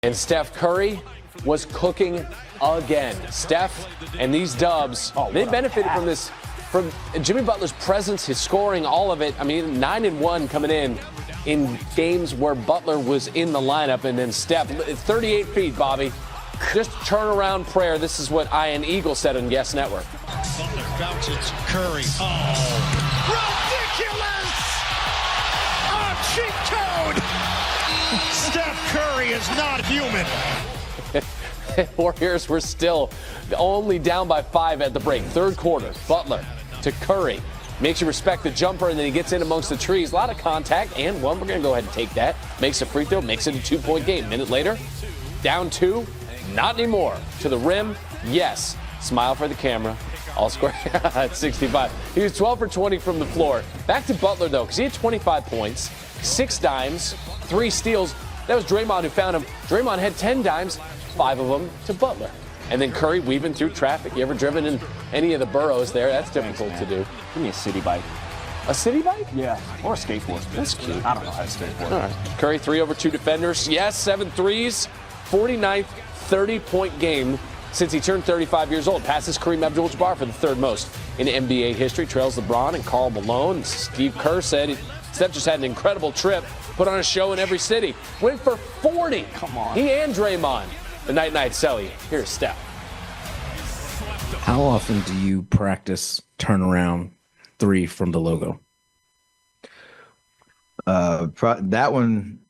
And Steph Curry was cooking again. Steph and these dubs, they benefited from this, from Jimmy Butler's presence, his scoring, all of it. I mean, 9-1 coming in games where Butler was in the lineup, and then Steph, 38 feet, Bobby. Just turnaround prayer. This is what Ian Eagle said on Yes Network. Butler bounces Curry. Oh, ridiculous! A cheat code! Steph Curry is not human. Warriors were still only down by 5 at the break. Third quarter, Butler to Curry. Makes you respect the jumper, and then he gets in amongst the trees. A lot of contact, and one, we're going to go ahead and take that. Makes a free throw, makes it a 2-point game. Minute later, down 2, not anymore. To the rim, yes. Smile for the camera. All score at 65. He was 12 for 20 from the floor. Back to Butler, though, because he had 25 points, 6 dimes, 3 steals. That was Draymond who found him. Draymond had 10 dimes, 5 of them to Butler. And then Curry weaving through traffic. You ever driven in any of the boroughs there? That's difficult to do. Give me a city bike. A city bike? Yeah, or a skateboard. That's cute. I don't know how to skateboard. All right. Curry 3 over 2 defenders. Yes, 7 threes. 49th 30-point game since he turned 35 years old. Passes Kareem Abdul-Jabbar for the third most in NBA history. Trails LeBron and Karl Malone. Steve Kerr said Steph just had an incredible trip. Put on a show in every city. Went for 40. Come on. He and Draymond. The night Selly. Here's Steph. How often do you practice turnaround 3 from the logo? That one,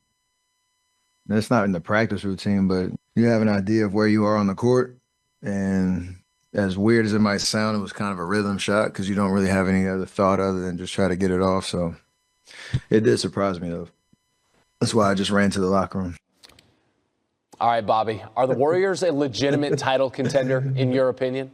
that's not in the practice routine, but you have an idea of where you are on the court. And as weird as it might sound, it was kind of a rhythm shot because you don't really have any other thought other than just try to get it off. So it did surprise me, though. That's why I just ran to the locker room. All right, Bobby. Are the Warriors a legitimate title contender, in your opinion?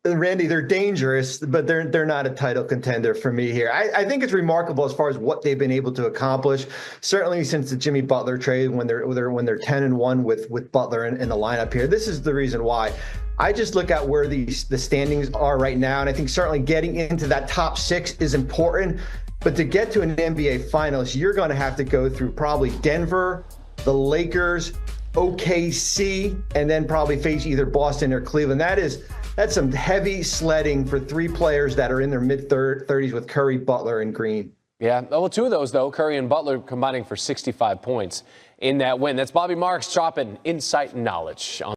Randy, they're dangerous, but they're not a title contender for me here. I think it's remarkable as far as what they've been able to accomplish. Certainly since the Jimmy Butler trade, when they're 10-1 with Butler in the lineup here. This is the reason why. I just look at where the standings are right now, and I think certainly getting into that top 6 is important. But to get to an NBA Finals, you're going to have to go through probably Denver, the Lakers, OKC, and then probably face either Boston or Cleveland. That's some heavy sledding for 3 players that are in their mid-30s with Curry, Butler, and Green. Yeah, well, 2 of those, though, Curry and Butler combining for 65 points in that win. That's Bobby Marks dropping insight and knowledge on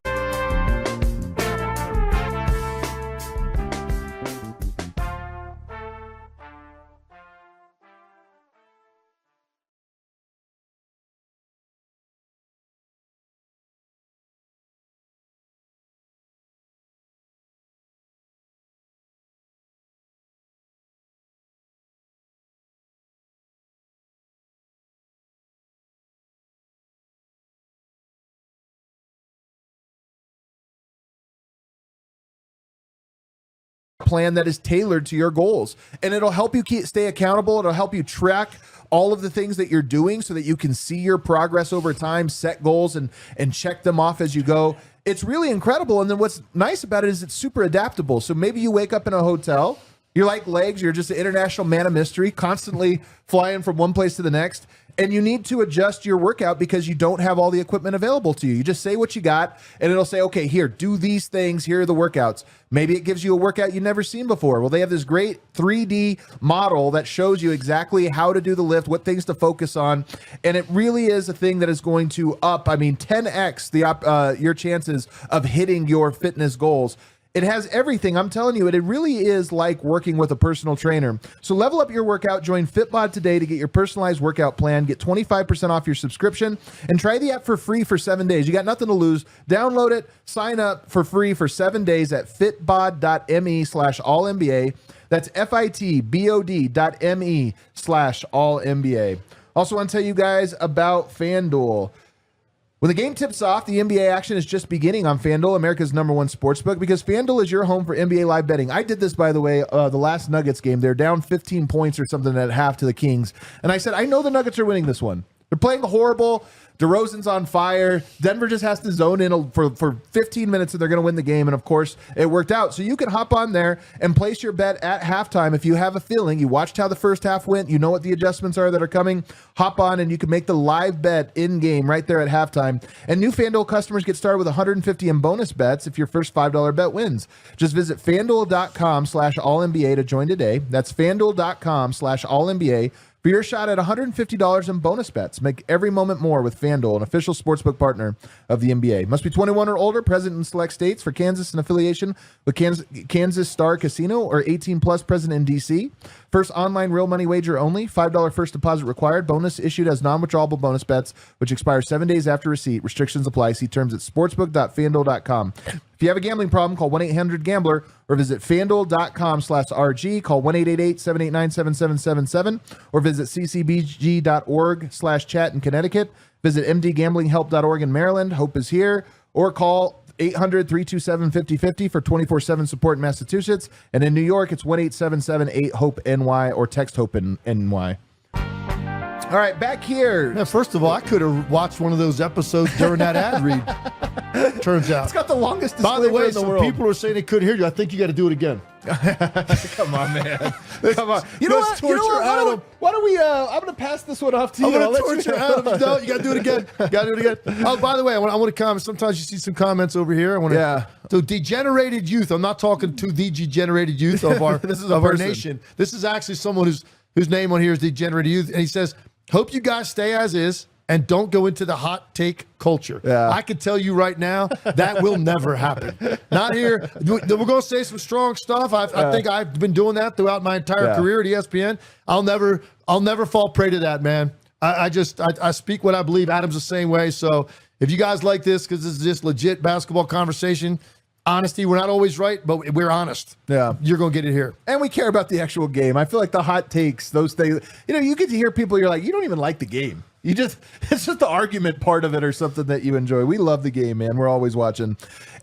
plan that is tailored to your goals, and it'll help you stay accountable. It'll help you track all of the things that you're doing so that you can see your progress over time, set goals and check them off as you go. It's really incredible. And then what's nice about it is it's super adaptable. So maybe you wake up in a hotel, you're like legs, you're just an international man of mystery, constantly flying from one place to the next. And you need to adjust your workout because you don't have all the equipment available to you. You just say what you got, and it'll say, okay, here, do these things. Here are the workouts. Maybe it gives you a workout you've never seen before. Well, they have this great 3D model that shows you exactly how to do the lift, what things to focus on. And it really is a thing that is going to up, 10x your chances of hitting your fitness goals. It has everything. I'm telling you, it really is like working with a personal trainer. So level up your workout. Join Fitbod today to get your personalized workout plan. Get 25% off your subscription and try the app for free for 7 days. You got nothing to lose. Download it. Sign up for free for 7 days at fitbod.me/allNBA. That's fitbod.me/allNBA. Also want to tell you guys about FanDuel. When the game tips off, the NBA action is just beginning on FanDuel, America's #1 sportsbook, because FanDuel is your home for NBA live betting. I did this, by the way, the last Nuggets game. They're down 15 points or something at half to the Kings. And I said, I know the Nuggets are winning this one. They're playing horrible. DeRozan's on fire. Denver just has to zone in for 15 minutes and they're going to win the game. And, of course, it worked out. So you can hop on there and place your bet at halftime if you have a feeling. You watched how the first half went. You know what the adjustments are that are coming. Hop on and you can make the live bet in-game right there at halftime. And new FanDuel customers get started with $150 in bonus bets if your first $5 bet wins. Just visit FanDuel.com/All-NBA to join today. That's FanDuel.com/All-NBA. For your shot at $150 in bonus bets. Make every moment more with FanDuel, an official sportsbook partner of the NBA. Must be 21 or older, present in select states. For Kansas, an affiliation with Kansas Star Casino, or 18 plus, present in D.C. First online real money wager only. $5 first deposit required. Bonus issued as non-withdrawable bonus bets, which expire 7 days after receipt. Restrictions apply. See terms at sportsbook.fanduel.com. If you have a gambling problem, call 1-800-GAMBLER or visit FanDuel.com/RG. Call 1-888-789-7777 or visit ccbg.org/chat in Connecticut. Visit mdgamblinghelp.org in Maryland. Hope is here. Or call 800-327-5050 for 24/7 support in Massachusetts. And in New York, it's 1-877-8-HOPE-NY or text HOPE-NY. All right, back here. Yeah, first of all, I could have watched one of those episodes during that ad read. Turns out. It's got the longest By the disclaimer way, in the some world. people are saying they couldn't hear you. I think you got to do it again. Come on, man. Come on. You know Let's what? You know torture what? Adam. Why don't we, I'm going to pass this one off to you. I'm I'll going let to you torture Adam. No, you got to do it again. Got to do it again. Oh, by the way, I want to comment. Sometimes you see some comments over here. I want to. Yeah. So degenerated youth. I'm not talking to the degenerated youth of our This is of our person. nation. This is actually someone whose name on here is degenerated youth, and he says, "Hope you guys stay as is and don't go into the hot take culture." Yeah. I can tell you right now that will never happen. Not here. We're going to say some strong stuff. I think I've been doing that throughout my entire career at ESPN. I'll never fall prey to that, man. I speak what I believe. Adam's the same way. So if you guys like this, because this is just legit basketball conversation, honesty, we're not always right, but we're honest. Yeah. You're going to get it here. And we care about the actual game. I feel like the hot takes, those things, you get to hear people, you're like, you don't even like the game. It's just the argument part of it or something that you enjoy. We love the game, man. We're always watching.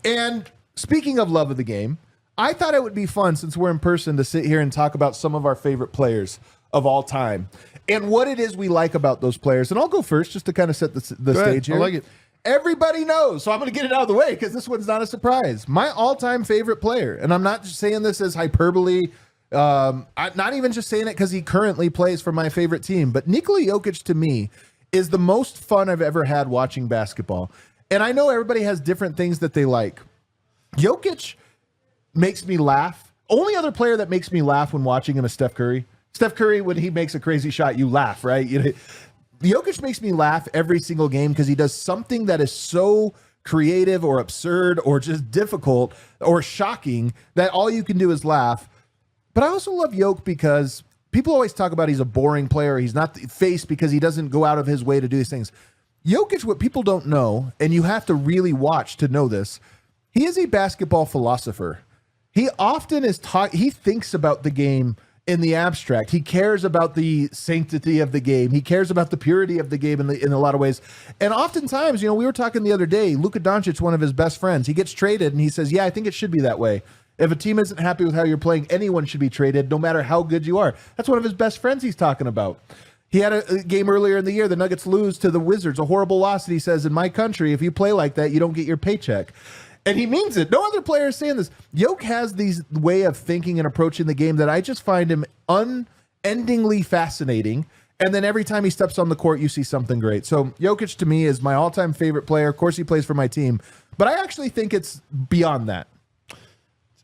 And speaking of love of the game, I thought it would be fun, since we're in person, to sit here and talk about some of our favorite players of all time and what it is we like about those players. And I'll go first just to kind of set the stage here. I like it. Everybody knows, so I'm going to get it out of the way because this one's not a surprise. My all-time favorite player, and I'm not just saying this as hyperbole, I'm not even just saying it because he currently plays for my favorite team, but Nikola Jokic, to me, is the most fun I've ever had watching basketball. And I know everybody has different things that they like. Jokic makes me laugh. Only other player that makes me laugh when watching him is Steph Curry. Steph Curry, when he makes a crazy shot, you laugh, right? Jokic makes me laugh every single game because he does something that is so creative or absurd or just difficult or shocking that all you can do is laugh. But I also love Jokic because people always talk about he's a boring player. He's not the face because he doesn't go out of his way to do these things. Jokic, what people don't know, and you have to really watch to know this, he is a basketball philosopher. He often is he thinks about the game in the abstract. He cares about the sanctity of the game. He cares about the purity of the game in a lot of ways. And oftentimes, we were talking the other day, Luka Doncic, one of his best friends, he gets traded and he says, yeah, I think it should be that way. If a team isn't happy with how you're playing, anyone should be traded, no matter how good you are. That's one of his best friends he's talking about. He had a game earlier in the year, the Nuggets lose to the Wizards, a horrible loss, and he says, in my country, if you play like that, you don't get your paycheck. And he means it. No other player is saying this. Jokic has these way of thinking and approaching the game that I just find him unendingly fascinating. And then every time he steps on the court, you see something great. So Jokic, to me, is my all-time favorite player. Of course, he plays for my team. But I actually think it's beyond that.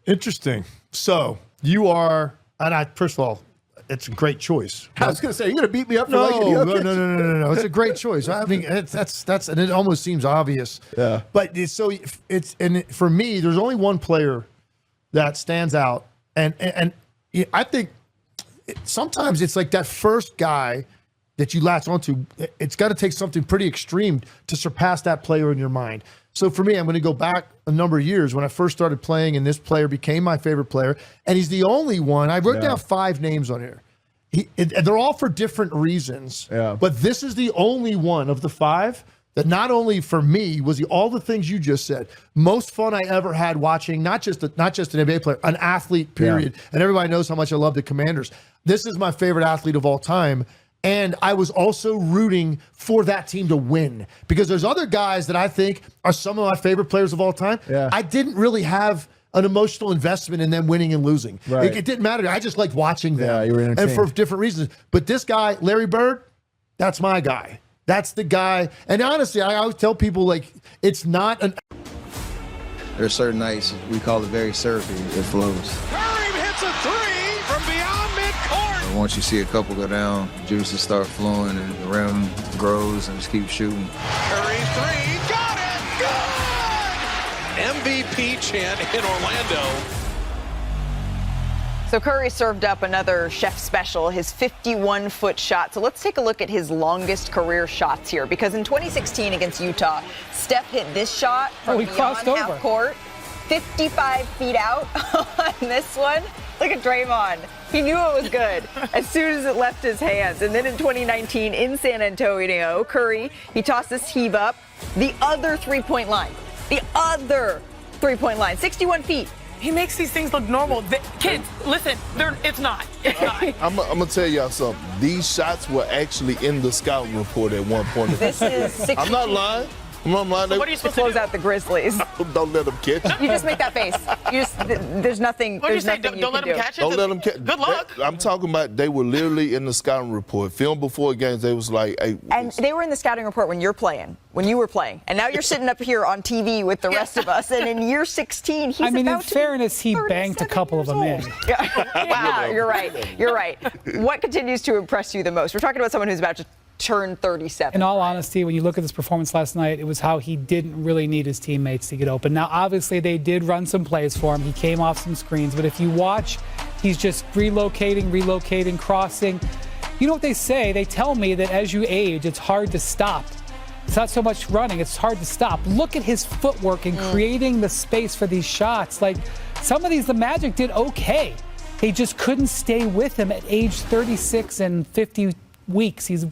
Interesting. So you are, and first of all, it's a great choice. I was going to say, you're going to beat me up for liking Jokic? No. It's a great choice. I mean, that's, and it almost seems obvious. Yeah. But for me, there's only one player that stands out, and I think sometimes it's like that first guy that you latch onto. It's got to take something pretty extreme to surpass that player in your mind. So for me, I'm going to go back a number of years when I first started playing, and this player became my favorite player. And he's the only one. I wrote down 5 names on here. And they're all for different reasons. Yeah. But this is the only one of the 5 that not only for me was all the things you just said, most fun I ever had watching, not just an NBA player, an athlete, period. Yeah. And everybody knows how much I love the Commanders. This is my favorite athlete of all time. And I was also rooting for that team to win because there's other guys that I think are some of my favorite players of all time. Yeah. I didn't really have an emotional investment in them winning and losing. Right. It didn't matter. I just liked watching them. Yeah, you were and entertained. for different reasons. But this guy, Larry Bird, that's my guy. That's the guy. And honestly, I always tell people, like, it's not an... There's certain nights, we call it very syrupy, it flows. Curry hits a three from beyond midcourt. And once you see a couple go down, juices start flowing and the rim grows and just keep shooting. Curry three, got it, good! MVP chant in Orlando. So Curry served up another chef special, his 51-foot shot. So let's take a look at his longest career shots here, because in 2016 against Utah, Steph hit this shot from beyond half court, 55 feet out on this one. Look at Draymond. He knew it was good as soon as it left his hands. And then in 2019 in San Antonio, Curry, he tossed this heave up the other three-point line. The other three-point line, 61 feet. He makes these things look normal. Kids, listen, it's not. It's not. I'm going to tell y'all something. These shots were actually in the scouting report at one point. This is 60. I'm not lying. I'm not lying. So what are you supposed to close out the Grizzlies? Don't let them catch it. You just make that face. You just, there's nothing. What do you there's say? nothing Don't let them catch it? Don't let them catch it. Good luck. I'm talking about they were literally in the scouting report. Film before games, they was like, hey. And they were in the scouting report when you were playing. And now you're sitting up here on TV with the rest of us. And in year 16, he's in fairness, he banked a couple of them in. Wow, you're right. You're right. What continues to impress you the most? We're talking about someone who's about to turn 37. In all honesty, when you look at this performance last night, it was how he didn't really need his teammates to get open. Now, obviously, they did run some plays for him. He came off some screens. But if you watch, he's just relocating, crossing. You know what they say? They tell me that as you age, it's hard to stop. It's not so much running, it's hard to stop. Look at his footwork and creating the space for these shots. Like, some of these, the Magic did okay. They just couldn't stay with him at age 36 and 50 weeks. He's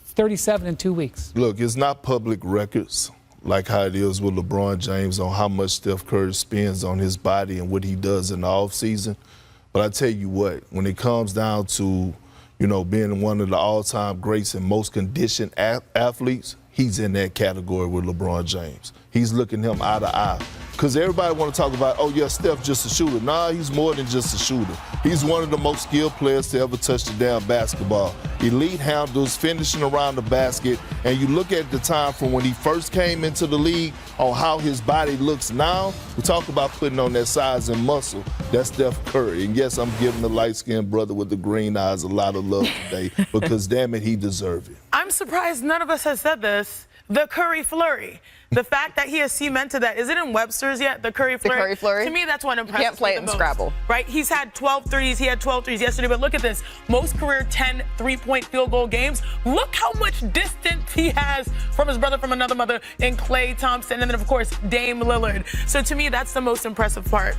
37 in 2 weeks. Look, it's not public records like how it is with LeBron James on how much Steph Curry spends on his body and what he does in the offseason. But I tell you what, when it comes down to, being one of the all-time greats and most conditioned athletes, he's in that category with LeBron James. He's looking him eye to eye. Because everybody want to talk about, oh, yeah, Steph just a shooter. Nah, he's more than just a shooter. He's one of the most skilled players to ever touch the damn basketball. Elite handles, finishing around the basket. And you look at the time from when he first came into the league on how his body looks now. We talk about putting on that size and muscle. That's Steph Curry. And, yes, I'm giving the light-skinned brother with the green eyes a lot of love today because, damn it, he deserves it. I'm surprised none of us has said this. The Curry flurry. The fact that he has cemented that. Is it in Webster's yet? The Curry flurry? The Curry flurry? To me, that's what impresses me. You can't play it in Scrabble. Right? He's had 12 threes. He had 12 threes yesterday. But look at this. Most career 10 three-point field goal games. Look how much distance he has from his brother from another mother in Klay Thompson. And then, of course, Dame Lillard. So to me, that's the most impressive part.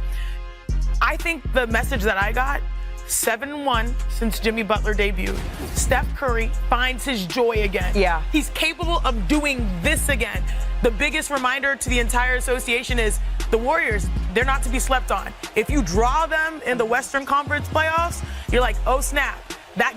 I think the message that I got, 7-1 since Jimmy Butler debuted. Steph Curry finds his joy again. Yeah. He's capable of doing this again. The biggest reminder to the entire association is the Warriors, they're not to be slept on. If you draw them in the Western Conference playoffs, you're like, oh snap, that guy